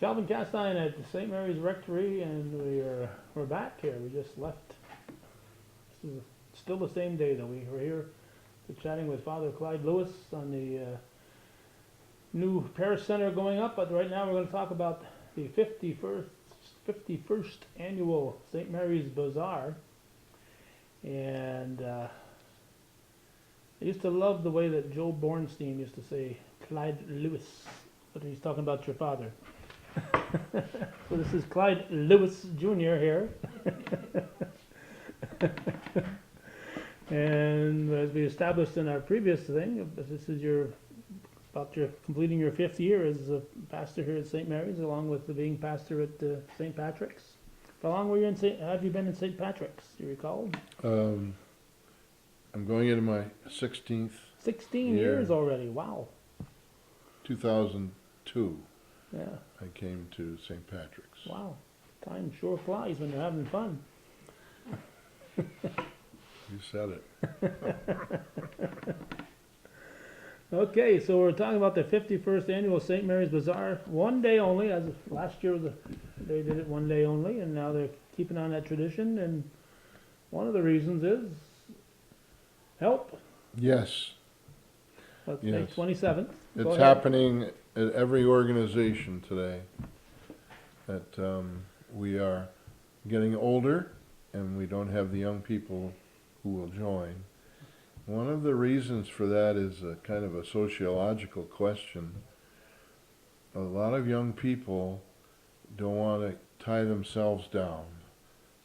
Calvin Castine at the St. Mary's Rectory, and we're back here. We just left. This is still the same day though. We were here chatting with Father Clyde Lewis on the new parish center going up. But right now we're going to talk about the 51st annual St. Mary's Bazaar. And I used to love the way that Joe Bornstein used to say Clyde Lewis, but he's talking about your father. So this is Clyde Lewis Jr. here. And as we established in our previous thing, this is your completing your 5th year as a pastor here at St. Mary's, along with being pastor at St. Patrick's. How long were you have you been in St. Patrick's? Do you recall? I'm going into my 16th 16 years already. Wow. 2002. Yeah. I came to St. Patrick's. Wow. Time sure flies when you're having fun. You said it. Okay, so we're talking about the 51st annual St. Mary's Bazaar. One day only, as last year they did it one day only, and now they're keeping on that tradition. And one of the reasons is help. Yes. That's Yes. May 27th. It's happening at every organization today. That we are getting older and we don't have the young people who will join. One of the reasons for that is a kind of a sociological question. A lot of young people don't want to tie themselves down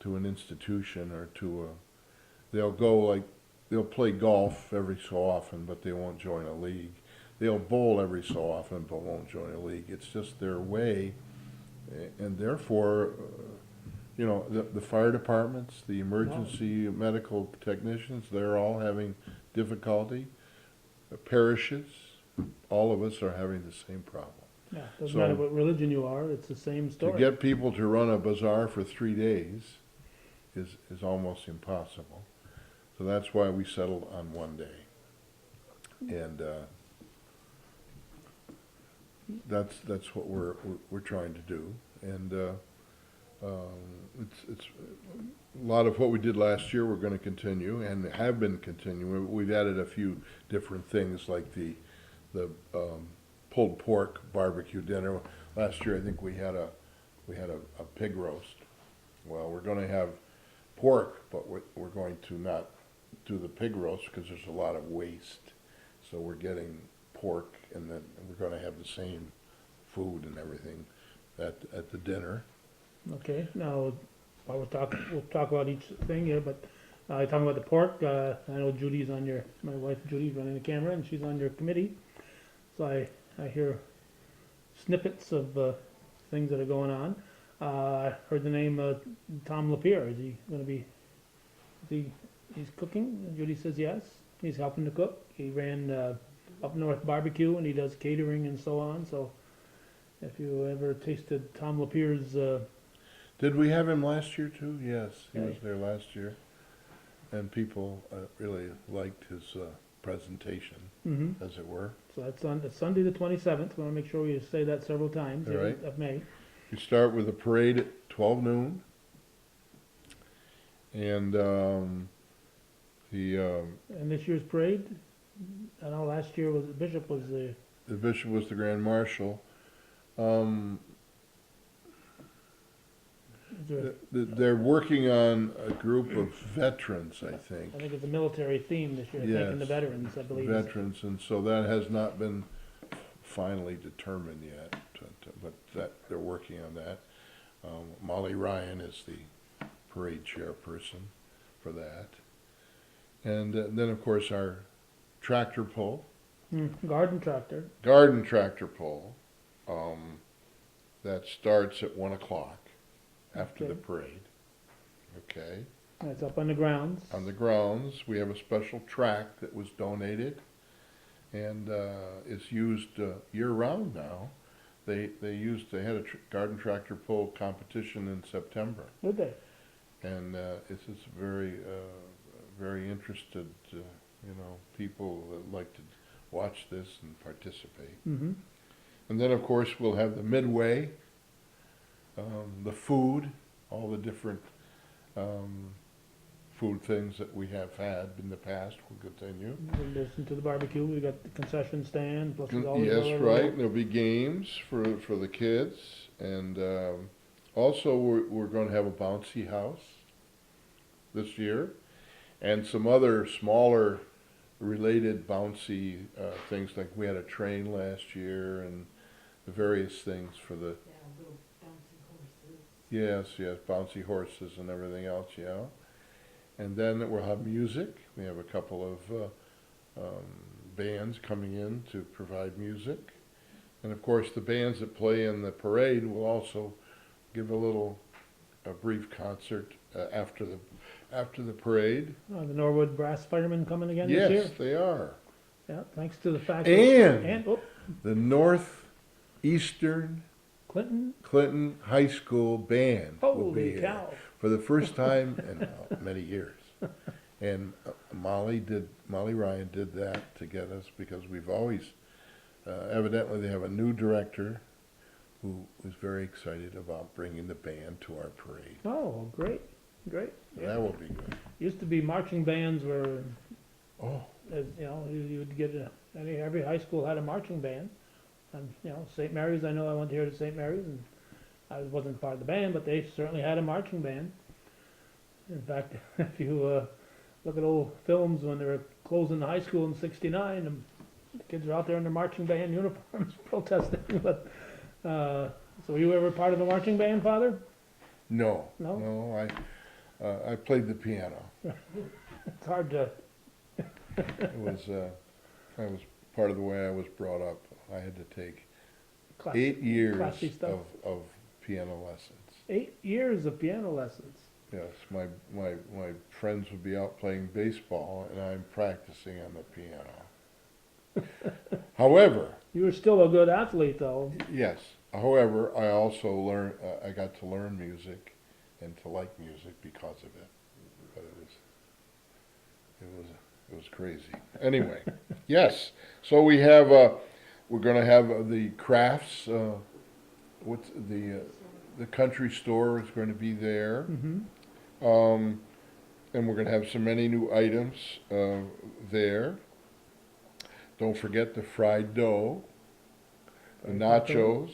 to an institution or they'll play golf every so often, but they won't join a league. They'll bowl every so often, but won't join a league. It's just their way, and therefore, the fire departments, the emergency medical technicians, they're all having difficulty. The parishes, all of us are having the same problem. Yeah, doesn't matter what religion you are, it's the same story. To get people to run a bazaar for 3 days is almost impossible. So that's why we settled on one day. And that's what we're trying to do. And it's a lot of what we did last year we're going to continue and have been continuing. We've added a few different things like the pulled pork barbecue dinner. Last year I think we had a pig roast. Well, we're going to have pork, but we're going to not do the pig roast because there's a lot of waste. So we're getting pork, and then we're going to have the same food and everything at the dinner. Okay, now we'll talk about each thing here, but talking about the pork, I know Judy's my wife Judy's running the camera, and she's on your committee. So I hear snippets of things that are going on. I heard the name Tom Lapierre. Is he going to be? He's cooking? Judy says yes. He's helping to cook. He ran Up North Barbecue, and he does catering and so on. So if you ever tasted Tom Lapierre's, did we have him last year too? Yes, he was there last year, and people really liked his presentation, as it were. So that's on Sunday the 27th. We want to make sure we say that several times of May. We start with a parade at 12 noon, and and this year's parade, I know last year the bishop was the Grand Marshal. They're working on a group of veterans, I think. I think it's a military theme this year, thanking the veterans, I believe. Veterans, and so that has not been finally determined yet, but that they're working on that. Molly Ryan is the parade chairperson for that. And then, of course, our tractor pull. Garden tractor pull. That starts at 1 o'clock after the parade. Okay. That's up on the grounds. On the grounds. We have a special track that was donated and is used year-round now. They had a garden tractor pull competition in September. Did they? And it's very interested, people that like to watch this and participate. Mm-hmm. And then, of course, we'll have the midway the food, all the different food things that we have had in the past will continue. In addition to the barbecue, we got the concession stand, plus there's always Yes, other right, little- there'll be games for the kids, and also we're gonna have a bouncy house this year, and some other smaller related bouncy things, like we had a train last year, and the various things for the, Yeah, little bouncing horses. yes, bouncy horses and everything else, yeah. And then we'll have music. We have a couple of bands coming in to provide music. And of course, the bands that play in the parade will also give a brief concert after the parade. The Norwood Brass Firemen coming again this year? Yes, they are. Yeah, thanks to the fact And oh, the Northeastern Clinton, High School band will be holy here cow. for the first time in many years. And Molly Ryan did that to get us, because we've always, evidently they have a new director who was very excited about bringing the band to our parade. Oh, great. Yeah. That will be good. Used to be marching bands where, Oh, you would get every high school had a marching band. And, St. Mary's, I know I went here to St. Mary's, and I wasn't part of the band, but they certainly had a marching band. In fact, if you look at old films when they were closing the high school in '69, the kids are out there in their marching band uniforms protesting. But so were you ever part of a marching band, Father? no. No? No, I played the piano. It's hard to. It was, that was part of the way I was brought up. I had to take Class, 8 years classy stuff. of piano lessons. 8 years of piano lessons. Yes, my friends would be out playing baseball, and I'm practicing on the piano. However, You were still a good athlete, though. yes, however, I also I got to learn music and to like music because of it. But it was crazy. Anyway, yes, so we're gonna have the crafts, what's the country store is going to be there. Mm-hmm. And we're going to have so many new items there. Don't forget the fried dough, the nachos,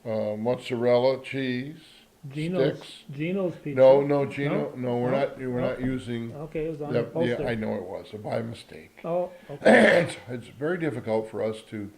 mozzarella cheese, sticks. Gino's Pizza. No, Gino. No, we're No? not using. Okay, it was on the Yeah, poster. I know it was by mistake. Oh, okay. It's very difficult for us to,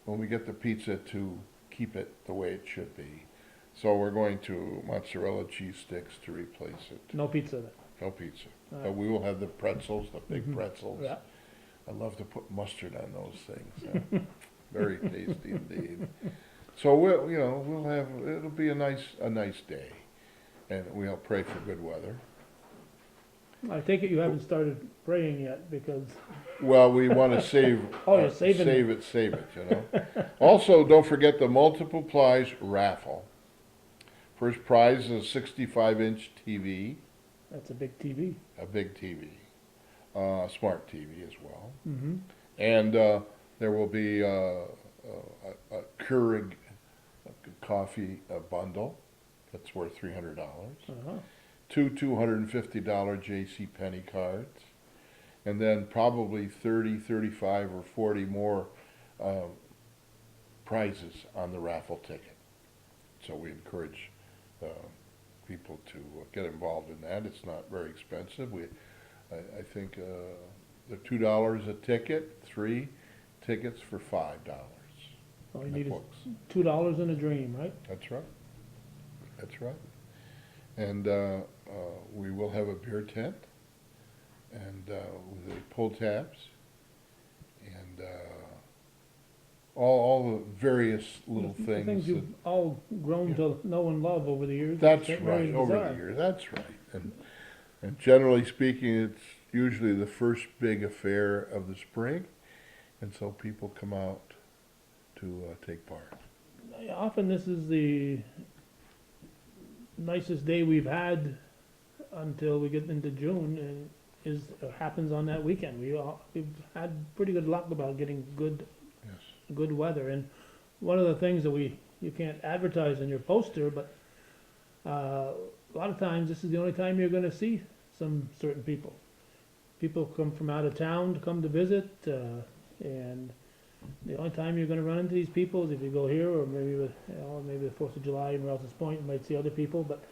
when we get the pizza, to keep it the way it should be. So we're going to mozzarella cheese sticks to replace it. No pizza then. No pizza. All But right. we will have the pretzels, the big Mhm. pretzels. Yeah. I love to put mustard on those things. Yeah. Very tasty indeed. So we'll have, it'll be a nice day. And we'll pray for good weather. I take it you haven't started praying yet because. Well, we want to save. Oh, you're saving it. Save it. Also, don't forget the multiple prize raffle. First prize is a 65-inch TV, That's a big TV. a big TV, smart TV as well, Mm-hmm. and there will be a Keurig coffee bundle that's worth $300. Uh-huh. Two $250 J.C. Penney cards, and then probably 30, 35, or 40 more prizes on the raffle ticket. So we encourage people to get involved in that. It's not very expensive. I think they're $2 a ticket, 3 tickets for $5. All you need is Books. $2 in a dream, right? That's right. That's right. And we will have a beer tent, and with the pull tabs, and all the various little The things. things you've all grown to know and love over the years. That's St. right, Mary's over Bazaar. the years, that's right. And generally speaking, it's usually the first big affair of the spring, and so people come out to take part. Often this is the nicest day we've had until we get into June, and happens on that weekend. We've had pretty good luck about getting good Yes. weather, and one of the things that we you can't advertise in your poster, but, a lot of times, this is the only time you're gonna see some certain people. People come from out of town to come to visit, and the only time you're gonna run into these people is if you go here, or maybe with, maybe the 4th of July in Rouse's Point, you might see other people, but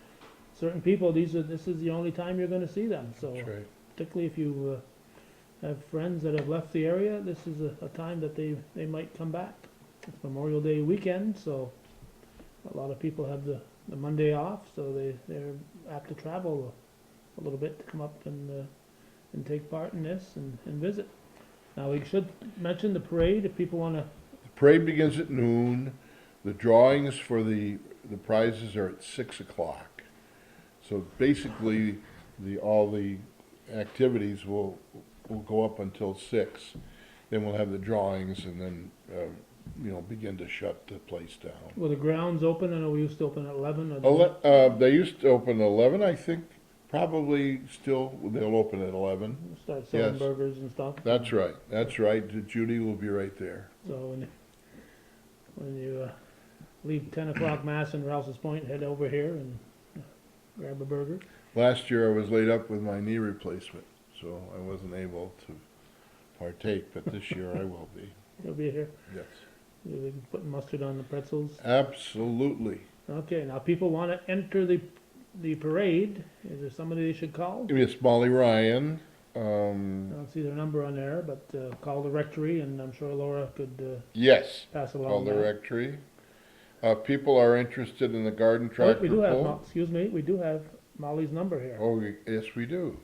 certain people, this is the only time you're gonna see them, so. That's right. Particularly if you, have friends that have left the area, this is a time that they might come back. It's Memorial Day weekend, so a lot of people have the Monday off, so they're apt to travel a little bit to come up and take part in this and visit. Now, we should mention the parade, if people wanna, The parade begins at noon. The drawings for the prizes are at 6 o'clock. So basically, all the activities will go up until 6. Then we'll have the drawings and then, begin to shut the place down. will the grounds open? I know we used to open at 11. Or They used to open 11, I think. Probably still, they'll open at 11. start selling Yes. burgers and stuff. That's right. Judy will be right there. So when you leave 10 o'clock mass in Rouse's Point, head over here and grab a burger. Last year I was laid up with my knee replacement, so I wasn't able to partake, but this year I will be. You'll be here. Yes. You'll be putting mustard on the pretzels. Absolutely. Okay, now people want to enter the parade. Is there somebody they should call? It's Molly Ryan. I don't see their number on there, but call the rectory, and I'm sure Laura could Yes, pass along. call the that. rectory. People are interested in the garden Oh, tractor we do have, pull. excuse me, we do have Molly's number here. Oh, yes, we do.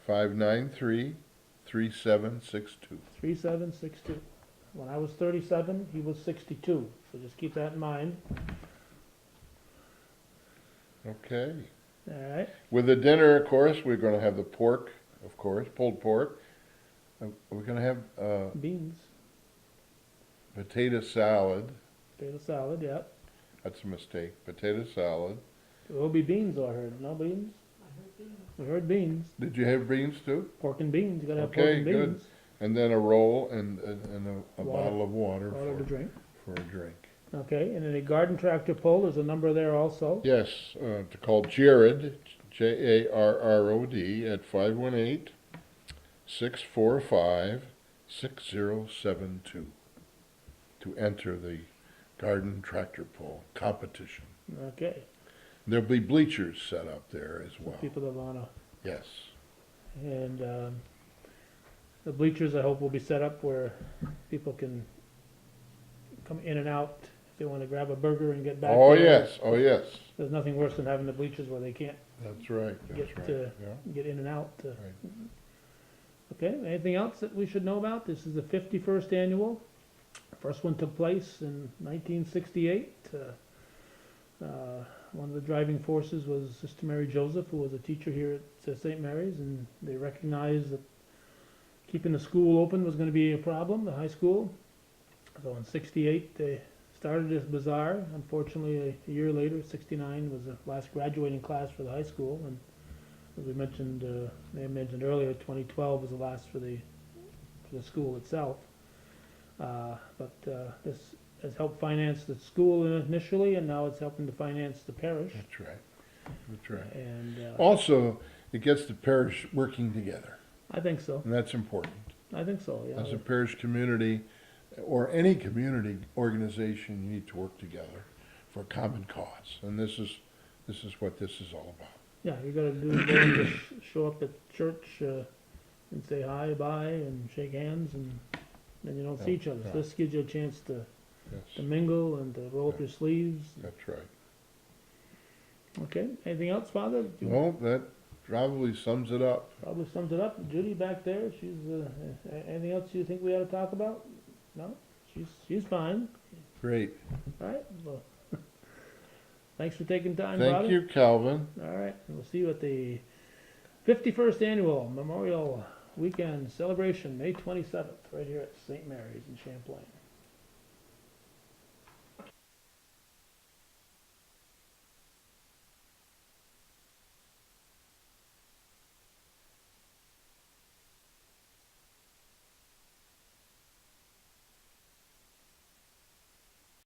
518-593-3762. 3762. When I was 37, he was 62, so just keep that in mind. Okay. All right. With the dinner, of course, we're going to have the pork, of course, pulled pork. We're going to have Beans, potato salad. potato salad, yeah. That's a mistake. Potato salad. There will be beans, I heard. No beans? I heard beans. We heard beans. Did you have beans too? Pork and beans. You gotta have Okay, pork and good. beans. And then a roll and a Water. bottle of water Water to drink. for a drink. Okay, and then a garden tractor pull, there's a number there also. Yes, to call Jared, Jarrod, at 518-645-6072 to enter the garden tractor pull competition. Okay, There'll be bleachers set up there as well. people that wanna, Yes. and, the bleachers I hope will be set up where people can come in and out if they wanna grab a burger and get back. Oh, there. yes, oh, yes. There's nothing worse than having the bleachers where they can't That's right, that's Get, right. Yeah, get in and out. right. Okay, anything else that we should know about? This is the 51st annual. First one took place in 1968. One of the driving forces was Sister Mary Joseph, who was a teacher here at St. Mary's, and they recognized that keeping the school open was going to be a problem, the high school. So in 68, they started this bazaar. Unfortunately, a year later, 69, was the last graduating class for the high school, and as we mentioned, they mentioned earlier, 2012 was the last for the school itself. But this has helped finance the school initially, and now it's helping to finance the parish. That's right, that's right. And Also, it gets the parish working together, I think so. and that's important. I think so. Yeah. As a parish community, or any community organization, you need to work together for a common cause, and this is what this is all about. Yeah, you gotta do more than just show up at church and say hi, bye, and shake hands, and then you don't see each other. Yeah. So this gives you a chance to Yes, mingle and to roll up your sleeves. that's right. Okay, anything else, Father? Well, that probably sums it up. Probably sums it up. Judy back there, she's, anything else you think we ought to talk about? No? She's fine. Great. All right, well, thanks for taking time, Father. Thank you, Calvin. All right, and we'll see you at the 51st Annual Memorial Weekend Celebration, May 27th, right here at St. Mary's in Champlain.